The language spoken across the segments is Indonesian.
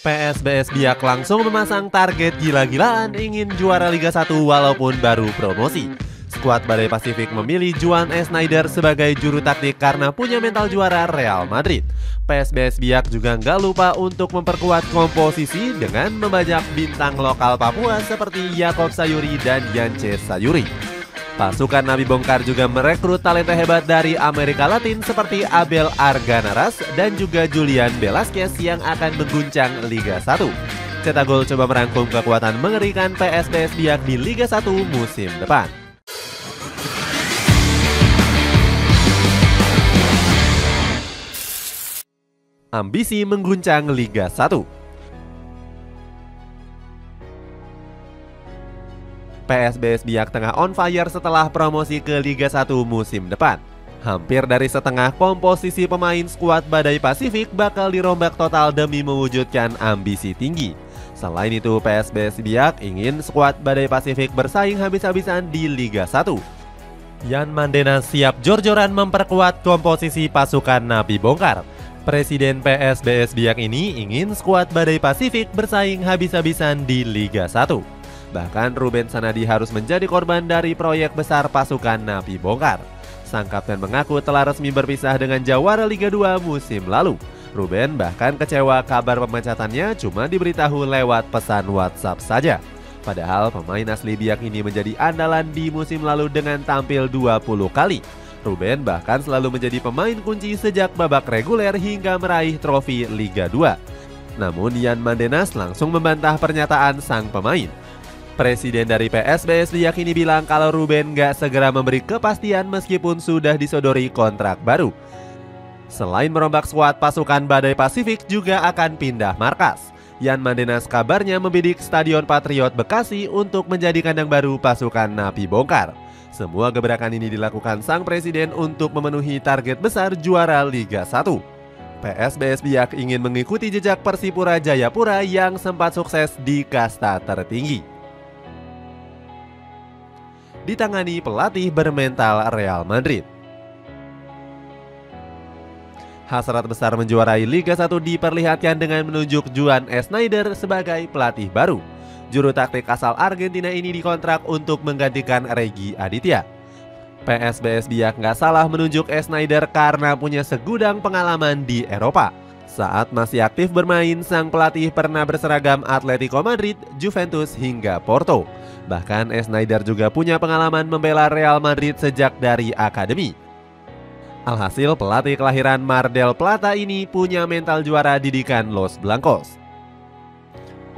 PSBS Biak langsung memasang target gila-gilaan ingin juara Liga 1 walaupun baru promosi. Skuad Badai Pasifik memilih Juan Sneijder sebagai juru taktik karena punya mental juara Real Madrid. PSBS Biak juga nggak lupa untuk memperkuat komposisi dengan membajak bintang lokal Papua seperti Yakob Sayuri dan Yance Sayuri. Pasukan Nabi Bongkar juga merekrut talenta hebat dari Amerika Latin seperti Abel Arganaras dan juga Julian Velasquez yang akan mengguncang Liga 1. Cetak Gol coba merangkum kekuatan mengerikan PSBS Biak di Liga 1 musim depan. Ambisi mengguncang Liga 1. PSBS Biak tengah on fire setelah promosi ke Liga 1 musim depan. Hampir dari setengah komposisi pemain skuad Badai Pasifik bakal dirombak total demi mewujudkan ambisi tinggi. Selain itu, PSBS Biak ingin skuad Badai Pasifik bersaing habis-habisan di Liga 1. Yan Mandena siap jor-joran memperkuat komposisi pasukan Nabi Bongkar. Presiden PSBS Biak ini ingin skuad Badai Pasifik bersaing habis-habisan di Liga 1. Bahkan Ruben Sanadi harus menjadi korban dari proyek besar pasukan Nabi Bongkar. Sang kapten mengaku telah resmi berpisah dengan jawara Liga 2 musim lalu. Ruben bahkan kecewa kabar pemecatannya cuma diberitahu lewat pesan WhatsApp saja. Padahal pemain asli Biak ini menjadi andalan di musim lalu dengan tampil 20 kali. Ruben bahkan selalu menjadi pemain kunci sejak babak reguler hingga meraih trofi Liga 2. Namun Yan Mandenas langsung membantah pernyataan sang pemain. Presiden dari PSBS Biak ini bilang kalau Ruben nggak segera memberi kepastian meskipun sudah disodori kontrak baru. Selain merombak skuad, pasukan Badai Pasifik juga akan pindah markas. Yan Mandenas kabarnya membidik Stadion Patriot Bekasi untuk menjadi kandang baru pasukan Nabi Bongkar. Semua gebrakan ini dilakukan sang presiden untuk memenuhi target besar juara Liga 1. PSBS Biak ingin mengikuti jejak Persipura Jayapura yang sempat sukses di kasta tertinggi. Ditangani pelatih bermental Real Madrid. Hasrat besar menjuarai Liga 1 diperlihatkan dengan menunjuk Juan Sneijder sebagai pelatih baru. Juru taktik asal Argentina ini dikontrak untuk menggantikan Regi Aditya. PSBS Biak nggak salah menunjuk Sneijder karena punya segudang pengalaman di Eropa. Saat masih aktif bermain, sang pelatih pernah berseragam Atletico Madrid, Juventus hingga Porto. Bahkan Sneijder juga punya pengalaman membela Real Madrid sejak dari akademi. Alhasil pelatih kelahiran Mar del Plata ini punya mental juara didikan Los Blancos.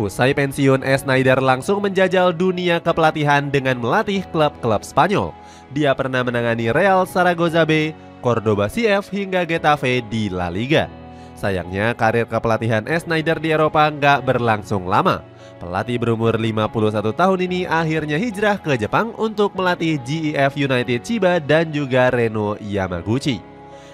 Usai pensiun, Sneijder langsung menjajal dunia kepelatihan dengan melatih klub-klub Spanyol. Dia pernah menangani Real Zaragoza B, Cordoba CF hingga Getafe di La Liga. Sayangnya karir kepelatihan Sneijder di Eropa nggak berlangsung lama. Pelatih berumur 51 tahun ini akhirnya hijrah ke Jepang untuk melatih GIF United Chiba dan juga Reno Yamaguchi.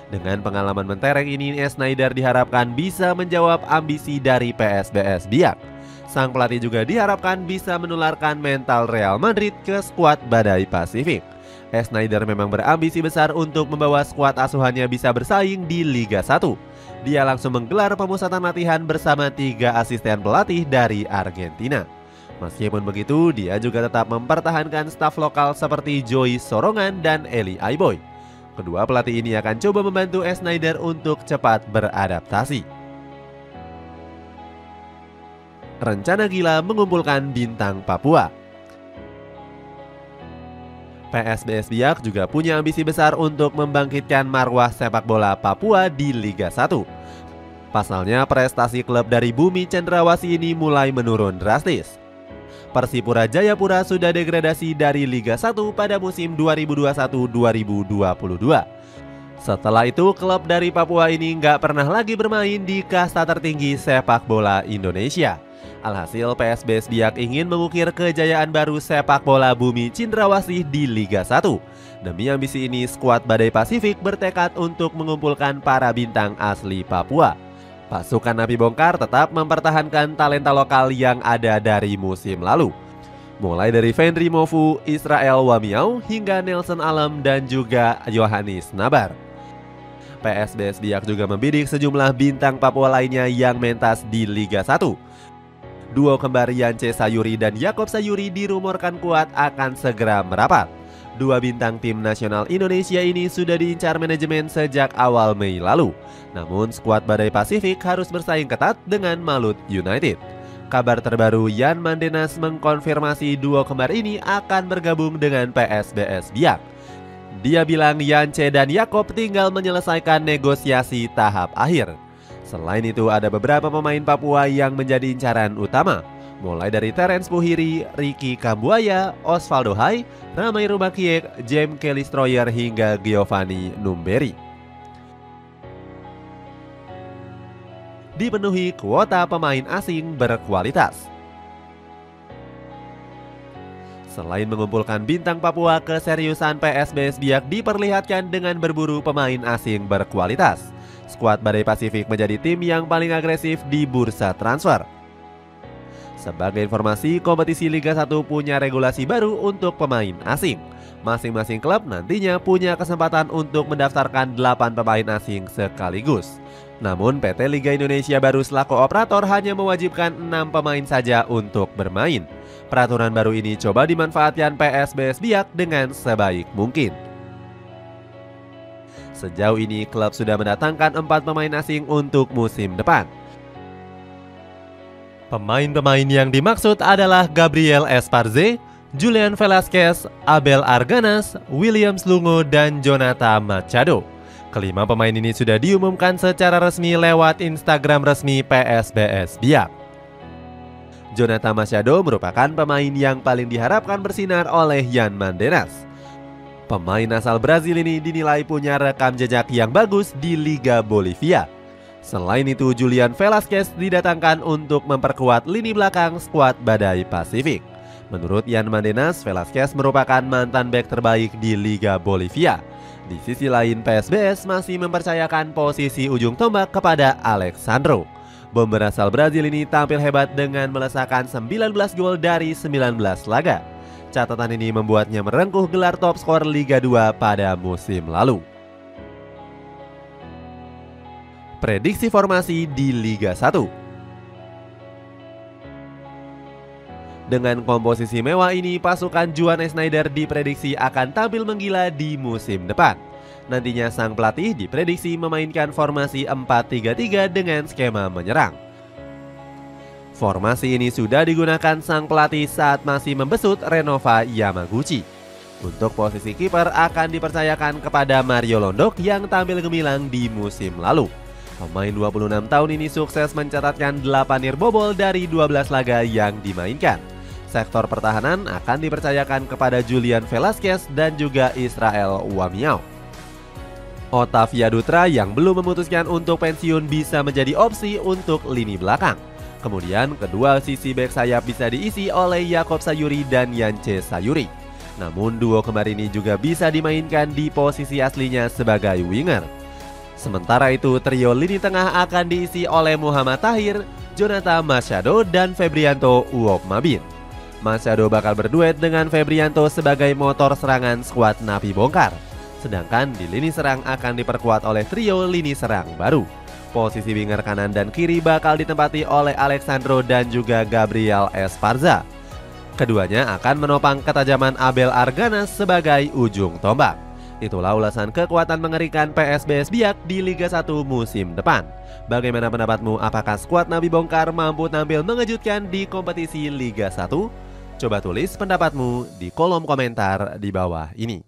Dengan pengalaman mentereng ini, Sneijder diharapkan bisa menjawab ambisi dari PSBS Biak. Sang pelatih juga diharapkan bisa menularkan mental Real Madrid ke skuad Badai Pasifik. Sneijder memang berambisi besar untuk membawa skuad asuhannya bisa bersaing di Liga 1. Dia langsung menggelar pemusatan latihan bersama 3 asisten pelatih dari Argentina. Meskipun begitu, dia juga tetap mempertahankan staf lokal seperti Joey Sorongan dan Eli Aiboy. Kedua pelatih ini akan coba membantu Sneijder untuk cepat beradaptasi. Rencana gila mengumpulkan bintang Papua. PSBS Biak juga punya ambisi besar untuk membangkitkan marwah sepak bola Papua di Liga 1. Pasalnya prestasi klub dari Bumi Cendrawasih ini mulai menurun drastis. Persipura Jayapura sudah degradasi dari Liga 1 pada musim 2021-2022. Setelah itu klub dari Papua ini nggak pernah lagi bermain di kasta tertinggi sepak bola Indonesia. Alhasil PSBS Biak ingin mengukir kejayaan baru sepak bola Bumi Cendrawasih di Liga 1. Demi ambisi ini, skuad Badai Pasifik bertekad untuk mengumpulkan para bintang asli Papua. Pasukan Nabi Bongkar tetap mempertahankan talenta lokal yang ada dari musim lalu. Mulai dari Fendri Mofu, Israel Wamiau, hingga Nelson Alam dan juga Yohanis Nabar. PSBS Biak juga membidik sejumlah bintang Papua lainnya yang mentas di Liga 1. Duo kembar Yance Sayuri dan Yakob Sayuri dirumorkan kuat akan segera merapat. Dua bintang tim nasional Indonesia ini sudah diincar manajemen sejak awal Mei lalu. Namun skuad Badai Pasifik harus bersaing ketat dengan Malut United. Kabar terbaru, Yan Mandenas mengkonfirmasi duo kembar ini akan bergabung dengan PSBS Biak. Dia bilang Yance dan Yakob tinggal menyelesaikan negosiasi tahap akhir. Selain itu ada beberapa pemain Papua yang menjadi incaran utama, mulai dari Terence Puhiri, Ricky Kambuaya, Osvaldo Hai, Ramai Rubakiek, James Kelly Stroyer hingga Giovanni Numberi. Dipenuhi kuota pemain asing berkualitas. Selain mengumpulkan bintang Papua, keseriusan PSBS Biak diperlihatkan dengan berburu pemain asing berkualitas. Skuad Badai Pasifik menjadi tim yang paling agresif di bursa transfer. Sebagai informasi, kompetisi Liga 1 punya regulasi baru untuk pemain asing. Masing-masing klub nantinya punya kesempatan untuk mendaftarkan 8 pemain asing sekaligus. Namun PT Liga Indonesia baru selaku operator hanya mewajibkan 6 pemain saja untuk bermain. Peraturan baru ini coba dimanfaatkan PSBS Biak dengan sebaik mungkin. Sejauh ini klub sudah mendatangkan 4 pemain asing untuk musim depan. Pemain-pemain yang dimaksud adalah Gabriel Esparze, Julian Velasquez, Abel Arganas, Williams Lungo, dan Jonathan Machado. Kelima pemain ini sudah diumumkan secara resmi lewat Instagram resmi PSBS Biak. Jonathan Machado merupakan pemain yang paling diharapkan bersinar oleh Yan Mandenas. Pemain asal Brazil ini dinilai punya rekam jejak yang bagus di Liga Bolivia. Selain itu, Julian Velasquez didatangkan untuk memperkuat lini belakang skuad Badai Pasifik. Menurut Yan Mandenas, Velasquez merupakan mantan bek terbaik di Liga Bolivia. Di sisi lain, PSBS masih mempercayakan posisi ujung tombak kepada Alexandro. Bomber asal Brazil ini tampil hebat dengan melesakkan 19 gol dari 19 laga. Catatan ini membuatnya merengkuh gelar top skor Liga 2 pada musim lalu. Prediksi formasi di Liga 1. Dengan komposisi mewah ini, pasukan Juan Schneider diprediksi akan tampil menggila di musim depan. Nantinya sang pelatih diprediksi memainkan formasi 4-3-3 dengan skema menyerang. Formasi ini sudah digunakan sang pelatih saat masih membesut Renova Yamaguchi. Untuk posisi kiper akan dipercayakan kepada Mario Londok yang tampil gemilang di musim lalu. Pemain 26 tahun ini sukses mencatatkan 8 nirbohol dari 12 laga yang dimainkan. Sektor pertahanan akan dipercayakan kepada Julian Velasquez dan juga Israel Wamiao. Otavia Dutra yang belum memutuskan untuk pensiun bisa menjadi opsi untuk lini belakang. Kemudian kedua sisi bek sayap bisa diisi oleh Yakob Sayuri dan Yance Sayuri. Namun duo kembar ini juga bisa dimainkan di posisi aslinya sebagai winger. Sementara itu trio lini tengah akan diisi oleh Muhammad Tahir, Jonathan Machado, dan Febrianto Uwopmabin. Machado bakal berduet dengan Febrianto sebagai motor serangan skuad Napi Bongkar. Sedangkan di lini serang akan diperkuat oleh trio lini serang baru. Posisi winger kanan dan kiri bakal ditempati oleh Alexandro dan juga Gabriel Esparza. Keduanya akan menopang ketajaman Abel Arganas sebagai ujung tombak. Itulah ulasan kekuatan mengerikan PSBS Biak di Liga 1 musim depan. Bagaimana pendapatmu? Apakah skuad Napi Bongkar mampu tampil mengejutkan di kompetisi Liga 1? Coba tulis pendapatmu di kolom komentar di bawah ini.